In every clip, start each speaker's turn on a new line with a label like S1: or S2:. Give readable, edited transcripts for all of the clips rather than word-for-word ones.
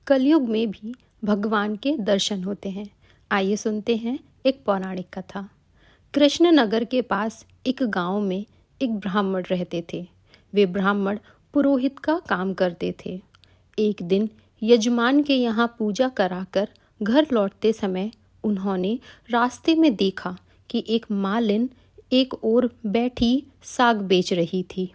S1: कलयुग में भी भगवान के दर्शन होते हैं। आइए सुनते हैं एक पौराणिक कथा। कृष्णनगर के पास एक गांव में एक ब्राह्मण रहते थे। वे ब्राह्मण पुरोहित का काम करते थे। एक दिन यजमान के यहाँ पूजा कराकर घर लौटते समय उन्होंने रास्ते में देखा कि एक मालिन एक ओर बैठी साग बेच रही थी।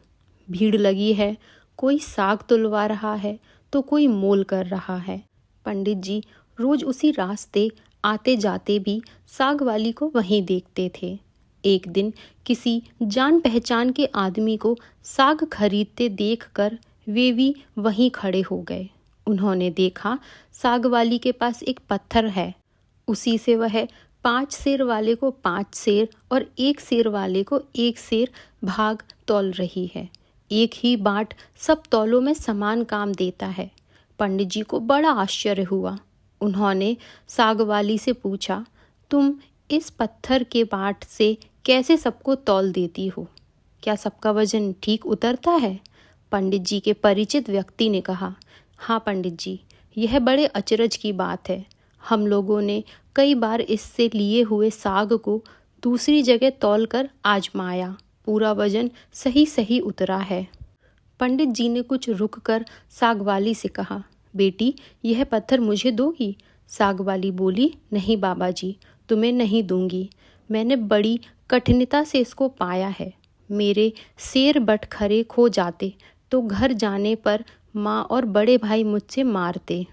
S1: भीड़ लगी है, कोई साग तुलवा रहा है तो कोई मोल कर रहा है। पंडित जी रोज उसी रास्ते आते जाते भी साग वाली को वहीं देखते थे। एक दिन किसी जान पहचान के आदमी को साग खरीदते देखकर वे भी वहीं खड़े हो गए। उन्होंने देखा साग वाली के पास एक पत्थर है, उसी से वह 5 सेर वाले को 5 सेर और 1 सेर वाले को 1 सेर भाग तौल रही है। एक ही बाट सब तौलों में समान काम देता है। पंडित जी को बड़ा आश्चर्य हुआ। उन्होंने साग वाली से पूछा, तुम इस पत्थर के बाट से कैसे सबको तौल देती हो? क्या सबका वजन ठीक उतरता है? पंडित जी के परिचित व्यक्ति ने कहा, हाँ पंडित जी, यह बड़े अचरज की बात है। हम लोगों ने कई बार इससे लिए हुए साग को दूसरी जगह तौल कर आजमाया, पूरा वजन सही सही उतरा है। पंडित जी ने कुछ रुक कर साग वाली से कहा, बेटी यह पत्थर मुझे दोगी? साग वाली बोली, नहीं बाबा जी, तुम्हें नहीं दूंगी। मैंने बड़ी कठिनता से इसको पाया है। मेरे सेर बटखरे खो जाते तो घर जाने पर माँ और बड़े भाई मुझसे मारते।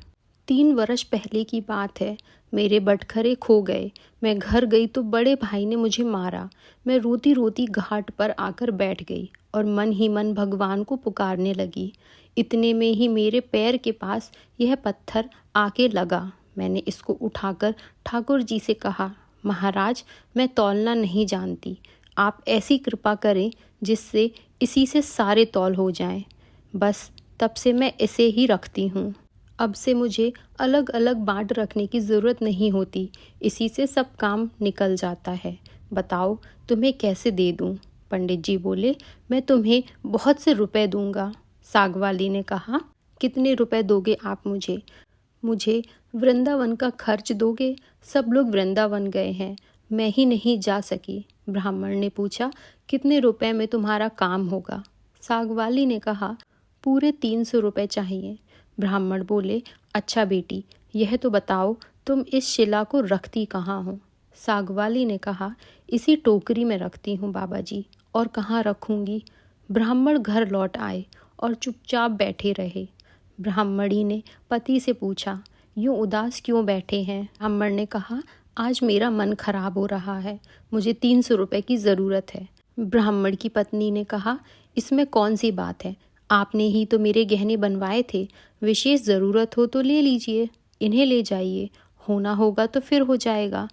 S1: 3 वर्ष पहले की बात है, मेरे बटखरे खो गए। मैं घर गई तो बड़े भाई ने मुझे मारा। मैं रोती रोती घाट पर आकर बैठ गई और मन ही मन भगवान को पुकारने लगी। इतने में ही मेरे पैर के पास यह पत्थर आके लगा। मैंने इसको उठाकर ठाकुर जी से कहा, महाराज मैं तौलना नहीं जानती, आप ऐसी कृपा करें जिससे इसी से सारे तौल हो जाएं। बस तब से मैं इसे ही रखती हूँ। अब से मुझे अलग अलग बाट रखने की ज़रूरत नहीं होती, इसी से सब काम निकल जाता है। बताओ तुम्हें कैसे दे दूँ? पंडित जी बोले, मैं तुम्हें बहुत से रुपए दूंगा। साग वाली ने कहा, कितने रुपए दोगे आप मुझे? मुझे वृंदावन का खर्च दोगे? सब लोग वृंदावन गए हैं, मैं ही नहीं जा सकी। ब्राह्मण ने पूछा, कितने रुपए में तुम्हारा काम होगा? साग वाली ने कहा, पूरे 300 रुपए चाहिए। ब्राह्मण बोले, अच्छा बेटी यह तो बताओ तुम इस शिला को रखती कहाँ हो? साग वाली ने कहा, इसी टोकरी में रखती हूँ बाबा जी, और कहाँ रखूँगी? ब्राह्मण घर लौट आए और चुपचाप बैठे रहे। ब्राह्मणी ने पति से पूछा, यूँ उदास क्यों बैठे हैं? ब्राह्मण ने कहा, आज मेरा मन खराब हो रहा है, मुझे 300 रुपए की ज़रूरत है। ब्राह्मण की पत्नी ने कहा, इसमें कौन सी बात है, आपने ही तो मेरे गहने बनवाए थे, विशेष ज़रूरत हो तो ले लीजिए, इन्हें ले जाइए, होना होगा तो फिर हो जाएगा।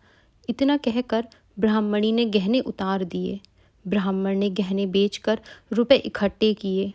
S1: इतना कहकर ब्राह्मणी ने गहने उतार दिए। ब्राह्मण ने गहने बेचकर रुपए इकट्ठे किए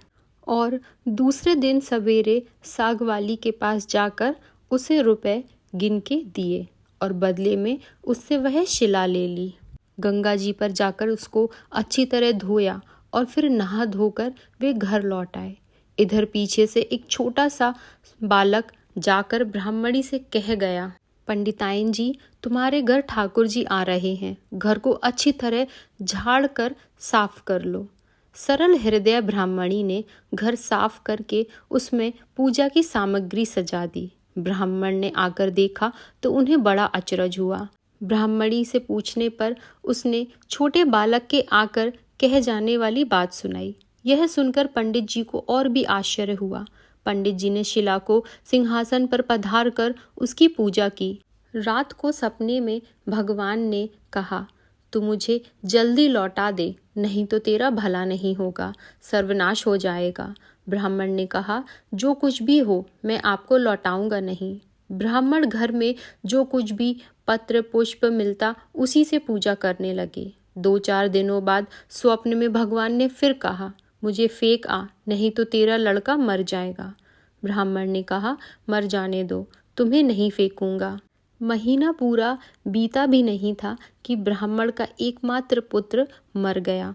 S1: और दूसरे दिन सवेरे साग वाली के पास जाकर उसे रुपए गिन के दिए और बदले में उससे वह शिला ले ली। गंगा जी पर जाकर उसको अच्छी तरह धोया और फिर नहा धोकर वे घर लौट आए। इधर पीछे से एक छोटा सा बालक जाकर ब्राह्मणी से कह गया, पंडिताइन जी तुम्हारे घर ठाकुर जी आ रहे हैं, घर को अच्छी तरह झाड़ कर साफ कर लो। सरल हृदय ब्राह्मणी ने घर साफ करके उसमें पूजा की सामग्री सजा दी। ब्राह्मण ने आकर देखा तो उन्हें बड़ा अचरज हुआ। ब्राह्मणी से पूछने पर उसने छोटे बालक के आकर कह जाने वाली बात सुनाई। यह सुनकर पंडित जी को और भी आश्चर्य हुआ। पंडित जी ने शिला को सिंहासन पर पधार कर उसकी पूजा की। रात को सपने में भगवान ने कहा, तू मुझे जल्दी लौटा दे, नहीं तो तेरा भला नहीं होगा, सर्वनाश हो जाएगा। ब्राह्मण ने कहा, जो कुछ भी हो मैं आपको लौटाऊंगा नहीं। ब्राह्मण घर में जो कुछ भी पत्र पुष्प मिलता उसी से पूजा करने लगे। 2-4 दिनों बाद स्वप्न में भगवान ने फिर कहा, मुझे फेंक आ, नहीं तो तेरा लड़का मर जाएगा। ब्राह्मण ने कहा, मर जाने दो, तुम्हें नहीं फेंकूंगा। महीना पूरा बीता भी नहीं था कि ब्राह्मण का एकमात्र पुत्र मर गया।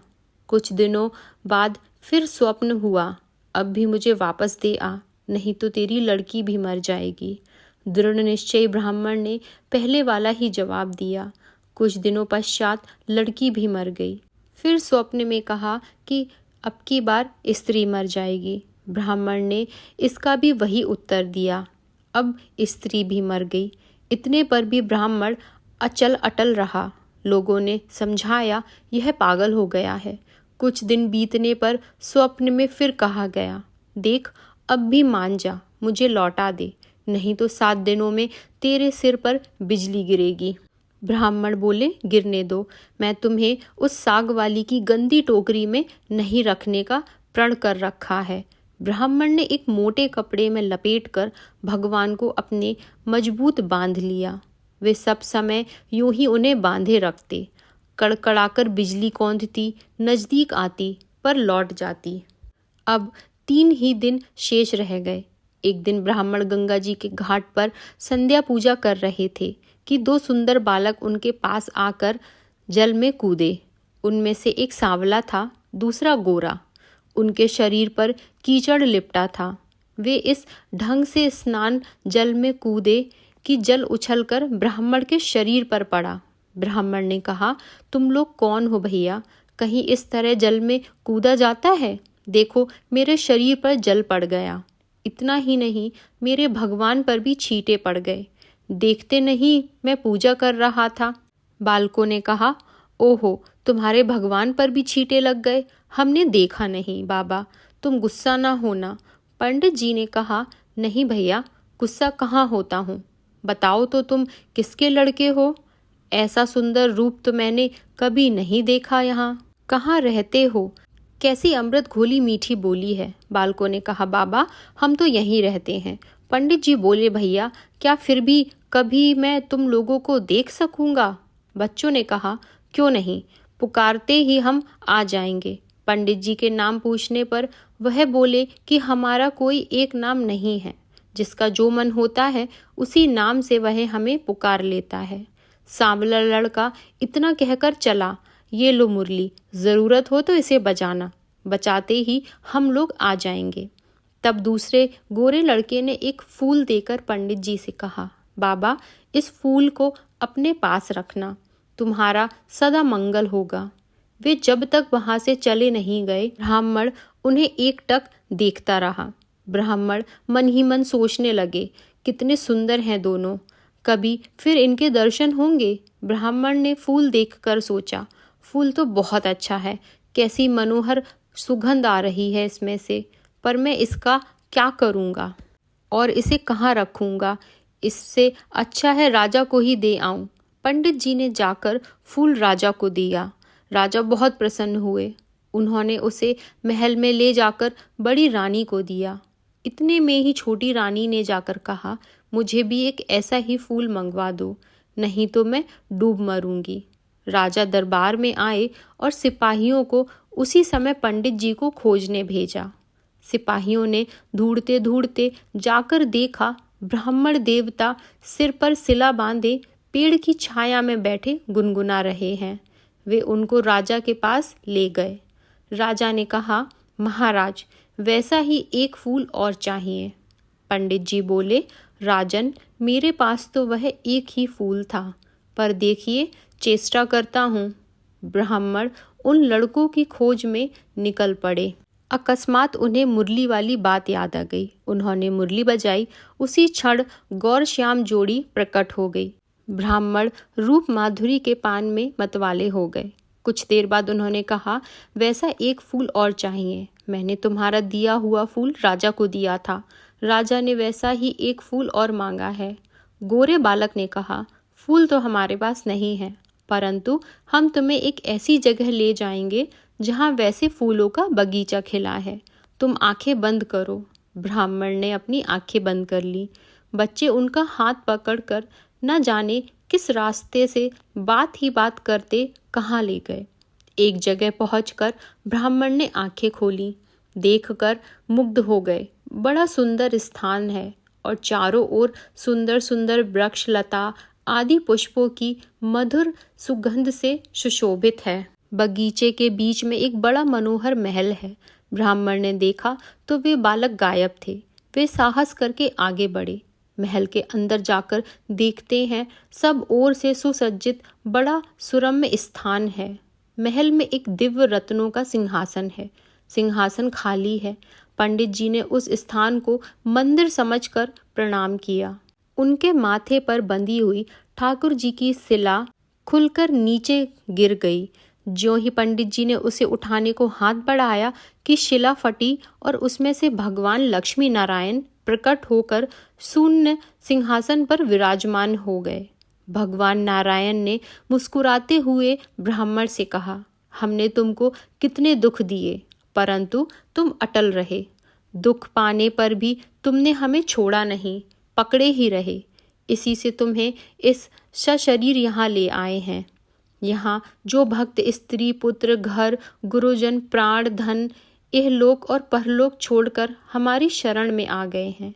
S1: कुछ दिनों बाद फिर स्वप्न हुआ, अब भी मुझे वापस दे आ। नहीं तो तेरी लड़की भी मर जाएगी। दृढ़ निश्चयी ब्राह्मण ने पहले वाला ही जवाब दिया। कुछ दिनों पश्चात लड़की भी मर गई। फिर स्वप्न में कहा कि अब की बार स्त्री मर जाएगी। ब्राह्मण ने इसका भी वही उत्तर दिया। अब स्त्री भी मर गई। इतने पर भी ब्राह्मण अचल अटल रहा। लोगों ने समझाया यह पागल हो गया है। कुछ दिन बीतने पर स्वप्न में फिर कहा गया, देख अब भी मान जा, मुझे लौटा दे, नहीं तो 7 दिनों में तेरे सिर पर बिजली गिरेगी। ब्राह्मण बोले, गिरने दो, मैं तुम्हें उस साग वाली की गंदी टोकरी में नहीं रखने का प्रण कर रखा है। ब्राह्मण ने एक मोटे कपड़े में लपेटकर भगवान को अपने मजबूत बांध लिया। वे सब समय यूं ही उन्हें बांधे रखते। कड़कड़ाकर बिजली कौंधती, नजदीक आती पर लौट जाती। अब 3 ही दिन शेष रह गए। एक दिन ब्राह्मण गंगा जी के घाट पर संध्या पूजा कर रहे थे कि 2 सुंदर बालक उनके पास आकर जल में कूदे। उनमें से एक सांवला था, दूसरा गोरा। उनके शरीर पर कीचड़ लिपटा था। वे इस ढंग से स्नान जल में कूदे कि जल उछलकर ब्राह्मण के शरीर पर पड़ा। ब्राह्मण ने कहा, तुम लोग कौन हो भैया? कहीं इस तरह जल में कूदा जाता है? देखो मेरे शरीर पर जल पड़ गया। इतना ही नहीं, मेरे भगवान पर भी छींटे पड़ गए। देखते नहीं मैं पूजा कर रहा था। बालकों ने कहा, ओहो, तुम्हारे भगवान पर भी छींटे लग गए? हमने देखा नहीं बाबा, तुम गुस्सा ना होना। पंडित जी ने कहा, नहीं भैया, गुस्सा कहाँ होता हूँ। बताओ तो तुम किसके लड़के हो? ऐसा सुंदर रूप तो मैंने कभी नहीं देखा यहाँ। कहाँ रहते हो? कैसी अमृत घोली मीठी बोली है। बालकों ने कहा, बाबा हम तो यहीं रहते हैं। पंडित जी बोले, भैया क्या फिर भी कभी मैं तुम लोगों को देख सकूंगा? बच्चों ने कहा, क्यों नहीं, पुकारते ही हम आ जाएंगे। पंडित जी के नाम पूछने पर वह बोले कि हमारा कोई एक नाम नहीं है, जिसका जो मन होता है उसी नाम से वह हमें पुकार लेता है। सांवला लड़का इतना कहकर चला, ये लो मुरली, जरूरत हो तो इसे बजाना, बचाते ही हम लोग आ जाएंगे। तब दूसरे गोरे लड़के ने एक फूल देकर पंडित जी से कहा, बाबा इस फूल को अपने पास रखना, तुम्हारा सदा मंगल होगा। वे जब तक वहां से चले नहीं गए, ब्राह्मण उन्हें एकटक देखता रहा। ब्राह्मण मन ही मन सोचने लगे, कितने सुंदर हैं दोनों, कभी फिर इनके दर्शन होंगे। ब्राह्मण ने फूल देखकर सोचा, फूल तो बहुत अच्छा है, कैसी मनोहर सुगंध आ रही है इसमें से, पर मैं इसका क्या करूँगा और इसे कहाँ रखूँगा? इससे अच्छा है राजा को ही दे आऊं। पंडित जी ने जाकर फूल राजा को दिया। राजा बहुत प्रसन्न हुए। उन्होंने उसे महल में ले जाकर बड़ी रानी को दिया। इतने में ही छोटी रानी ने जाकर कहा, मुझे भी एक ऐसा ही फूल मंगवा दो, नहीं तो मैं डूब मरूंगी। राजा दरबार में आए और सिपाहियों को उसी समय पंडित जी को खोजने भेजा। सिपाहियों ने ढूंढते ढूंढते जाकर देखा, ब्राह्मण देवता सिर पर सिला बांधे पेड़ की छाया में बैठे गुनगुना रहे हैं। वे उनको राजा के पास ले गए। राजा ने कहा, महाराज वैसा ही एक फूल और चाहिए। पंडित जी बोले, राजन मेरे पास तो वह एक ही फूल था, पर देखिए चेष्टा करता हूँ। ब्राह्मण उन लड़कों की खोज में निकल पड़े। अकस्मात उन्हें मुरली वाली बात याद आ गई। उन्होंने मुरली बजाई। उसी क्षण गौर श्याम जोड़ी प्रकट हो गई। ब्राह्मण रूप माधुरी के पान में मतवाले हो गए। कुछ देर बाद उन्होंने कहा, वैसा एक फूल और चाहिए। मैंने तुम्हारा दिया हुआ फूल राजा को दिया था, राजा ने वैसा ही एक फूल और मांगा है। गोरे बालक ने कहा, फूल तो हमारे पास नहीं है, परंतु हम तुम्हें एक ऐसी जगह ले जाएंगे जहाँ वैसे फूलों का बगीचा खिला है, तुम आंखें बंद करो। ब्राह्मण ने अपनी आंखें बंद कर ली। बच्चे उनका हाथ पकड़कर न जाने किस रास्ते से बात ही बात करते कहाँ ले गए। एक जगह पहुंचकर ब्राह्मण ने आंखें खोली। देखकर मुग्ध हो गए। बड़ा सुंदर स्थान है और चारों ओर सुंदर सुंदर वृक्ष लता आदि पुष्पों की मधुर सुगंध से सुशोभित है। बगीचे के बीच में एक बड़ा मनोहर महल है। ब्राह्मण ने देखा तो वे बालक गायब थे। वे साहस करके आगे बढ़े। महल के अंदर जाकर देखते हैं सब ओर से सुसज्जित बड़ा सुरम्य स्थान है। महल में एक दिव्य रत्नों का सिंहासन है। सिंहासन खाली है। पंडित जी ने उस स्थान को मंदिर समझकर प्रणाम किया। उनके माथे पर बंधी हुई ठाकुर जी की शिला खुलकर नीचे गिर गई। ज्यों ही पंडित जी ने उसे उठाने को हाथ बढ़ाया कि शिला फटी और उसमें से भगवान लक्ष्मी नारायण प्रकट होकर शून्य सिंहासन पर विराजमान हो गए। भगवान नारायण ने मुस्कुराते हुए ब्राह्मण से कहा, हमने तुमको कितने दुख दिए, परंतु तुम अटल रहे। दुख पाने पर भी तुमने हमें छोड़ा नहीं, पकड़े ही रहे। इसी से तुम्हें इस सशरीर यहाँ ले आए हैं। यहाँ जो भक्त स्त्री पुत्र घर गुरुजन प्राण धन इहलोक और परलोक छोड़कर हमारी शरण में आ गए हैं,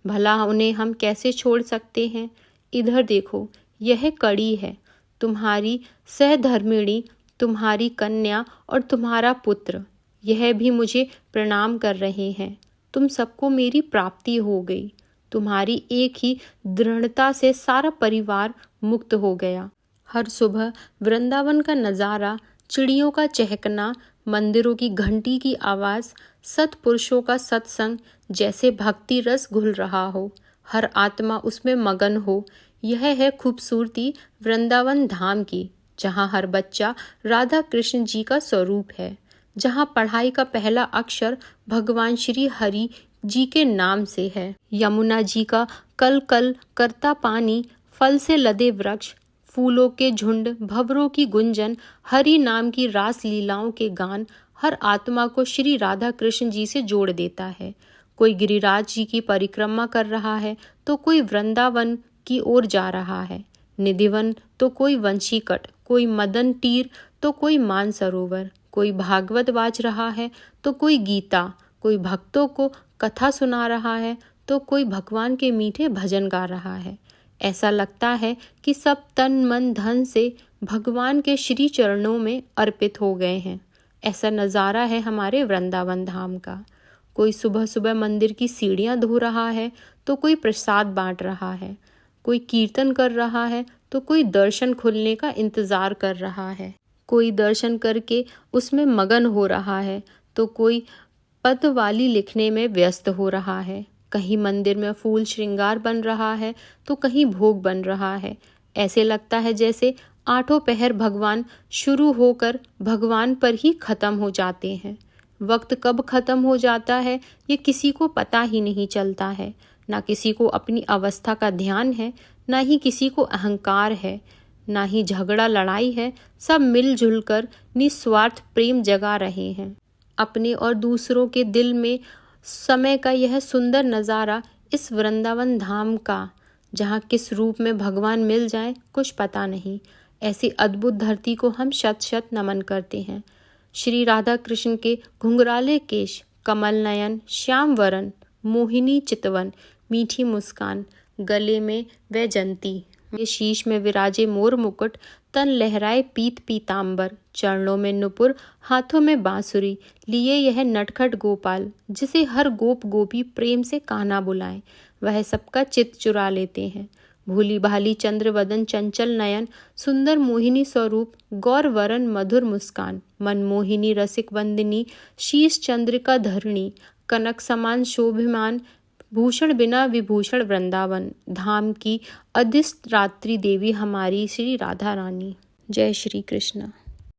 S1: भला उन्हें हम कैसे छोड़ सकते हैं। इधर देखो, यह कड़ी है, तुम्हारी सहधर्मिणी, तुम्हारी कन्या और तुम्हारा पुत्र, यह भी मुझे प्रणाम कर रहे हैं। तुम सबको मेरी प्राप्ति हो गई। तुम्हारी एक ही दृढ़ता से सारा परिवार मुक्त हो गया। हर सुबह वृंदावन का नज़ारा, चिड़ियों का चहकना, मंदिरों की घंटी की आवाज़, सत्पुरुषों का सत्संग, जैसे भक्ति रस घुल रहा हो, हर आत्मा उसमें मगन हो। यह है खूबसूरती वृंदावन धाम की, जहाँ हर बच्चा राधा कृष्ण जी का स्वरूप है, जहाँ पढ़ाई का पहला अक्षर भगवान श्री हरि जी के नाम से है। यमुना जी का कल कल करता पानी, फल से लदे वृक्ष, फूलों के झुंड, भंवरों की गुंजन, हरि नाम की रास लीलाओं के गान हर आत्मा को श्री राधा कृष्ण जी से जोड़ देता है। कोई गिरिराज जी की परिक्रमा कर रहा है तो कोई वृंदावन की ओर जा रहा है। निधिवन तो कोई वंशीकट, कोई मदन तीर तो कोई मानसरोवर, कोई भागवत बाज रहा है तो कोई गीता, कोई भक्तों को कथा सुना रहा है तो कोई भगवान के मीठे भजन गा रहा है। ऐसा लगता है कि सब तन मन धन से भगवान के श्री चरणों में अर्पित हो गए हैं। ऐसा नज़ारा है हमारे वृंदावन धाम का। कोई सुबह सुबह मंदिर की सीढ़ियाँ धो रहा है तो कोई प्रसाद बांट रहा है, कोई कीर्तन कर रहा है तो कोई दर्शन खुलने का इंतज़ार कर रहा है, कोई दर्शन करके उसमें मगन हो रहा है तो कोई पदवाली लिखने में व्यस्त हो रहा है। कहीं मंदिर में फूल श्रृंगार बन रहा है तो कहीं भोग बन रहा है। ऐसे लगता है जैसे आठों पहर भगवान शुरू होकर भगवान पर ही खत्म हो जाते हैं। वक्त कब खत्म हो जाता है ये किसी को पता ही नहीं चलता है। ना किसी को अपनी अवस्था का ध्यान है, ना ही किसी को अहंकार है, ना ही झगड़ा लड़ाई है। सब मिलजुल कर निस्वार्थ प्रेम जगा रहे हैं। अपने और दूसरों के दिल में समय का यह सुंदर नज़ारा इस वृंदावन धाम का, जहाँ किस रूप में भगवान मिल जाए कुछ पता नहीं। ऐसी अद्भुत धरती को हम शत शत नमन करते हैं। श्री राधा कृष्ण के घुंघराले केश, कमल नयन, श्याम वरण, मोहिनी चितवन, मीठी मुस्कान, गले में वैजंती, शीश में विराजे मोर मुकुट, तन लहराए पीत पीतांबर, चरणों में नुपुर, हाथों में बांसुरी, लिए यह नटखट गोपाल, जिसे हर गोप गोपी प्रेम से कान्हा बुलाएं, वह सबका चित्त चुरा लेते हैं। भूली भाली चंद्र वदन, चंचल नयन, सुंदर मोहिनी स्वरूप, गौर वरण मधुर मुस्कान, मनमोहिनी रसिक वंदिनी, शीश चंद्रिका धरणी, कनक समान शोभिमान, भूषण बिना विभूषण वृंदावन धाम की अधिष्ठात्री देवी हमारी श्री राधा रानी। जय श्री कृष्ण।